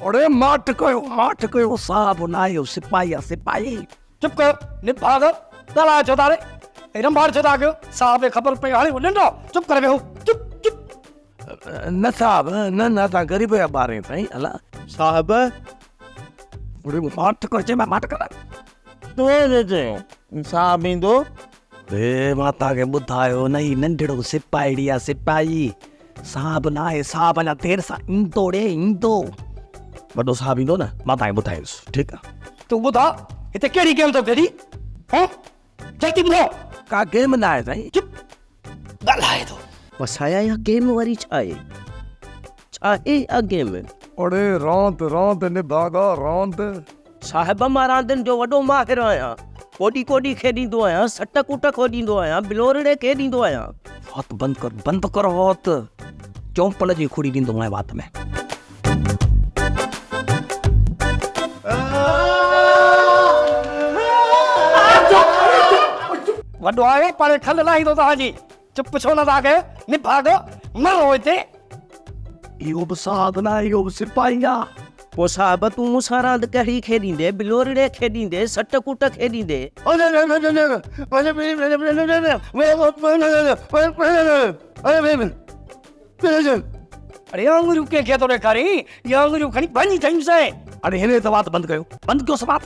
अरे माट कयो साहब नायो सिपाही चुप कर निभाग दला चोदा रे एकदम बाहर चोदा के साहब खबर पे हाले नंढो चुप करे बेहो चुप न साहब न ता गरीब या बारे ताई अला साहब अरे माट को चे माट कर तो दे साहब इंदो बे माता के बुधायो नहीं नंढड़ो सिपाही साहब ना है साहब ना तेर सा इंदो वडो साहब इंदो ना माता बुधायोस ठीक है तू बुधा इते केड़ी गेम तो तेरी हैं जल्दी बुधा का गेम ना है ताई चुप गलाए तो वसाया या गेम वारी चाहे या गेम अरे रांद ने भागा रांद साहिब मां रांदनि जो वॾो माहिर आहियां कोडी खेॾींदो आहियां सट कुट खोॾींदो आहियां बिलोरड़े खेॾींदो आहियां हाथ बंद कर हाथ चौंपल जी खुड़ी ॾींदो आहियां वात में वॾो आयो पर खल लाहींदो तव्हांजी चुप छो न था कयो निभाग मरो हिते इहो बि साहब न इहो बि सिपाही आहे पोइ साहिब तूं मूंसां रांदि कहिड़ी खेॾींदे बिलोरड़े खेॾींदे सट कुट खेॾींदे अरे आंगुरियूं कंहिंखे थो ॾेखारी इहा आंगुरियूं खणी भञी चई से अरे हिन त वात बंदि कयो बंदि कयो सभु वात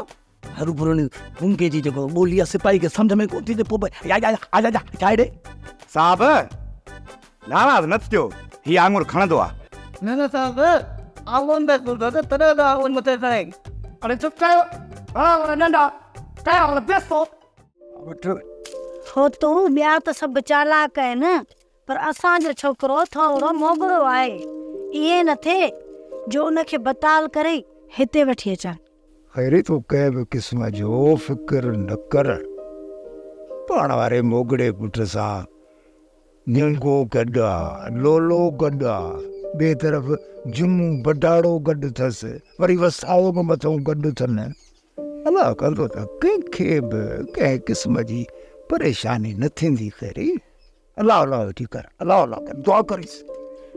हरू भुरणी गुंगे जी जेको ॿोली आहे सिपाही खे सम्झ में कोन थी अचे पोइ आजा चांहि ॾे साहब नाराज़ न थियो हीअ आंगुर खणंदो आहे न साहब आवन बे तो तरह आवन मते करे अरे चुप कयो हां नंढा कयो वाला बेस्तो हो तो ॿिया त सभु चालाक आहिनि पर असांजो छोकिरो थोरो मोगरो आहे इहे न थिए जो उनखे बताल करे हिते वठी अचनि खैरी तो कंहिं बि क़िस्म जो फिक्र न कर पाण वारे मोगड़े पुट सां निंगो गॾु आहे लोलो गॾु आहे ॿिए तरफ़ जुमू बडाड़ो गॾु अथसि वरी वसाओ बि मथां गॾु अथनि अलाह कंदो त कंहिंखे बि कंहिं क़िस्म जी परेशानी न थींदी खैरी अलाह वेठी कर अलाह कर दुआ करीस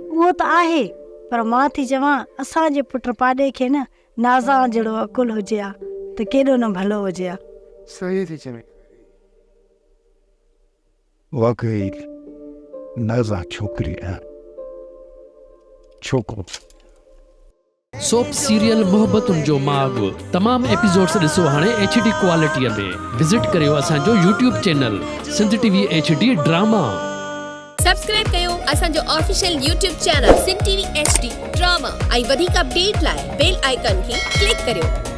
उहो त आहे पर मां थी चवां असांजे पुट पाॾे खे न नाज़ा जहिड़ो अकुल हुजे हा त केॾो न भलो हुजे हा सही थी चवे वाकई नाज़ा छोकिरी आहे छोकिरो सोप सीरियल मुहब्बतुन जो माग तमाम एपिसोड्स ॾिसो हाणे HD क्वालिटीअ में विजिट करियो असांजो YouTube channel Sindh TV HD drama subscribe कयो असांजो official YouTube channel SindhTVHD drama ऐं वधीक अपडेट लाइ बेल आइकन खे क्लिक करियो।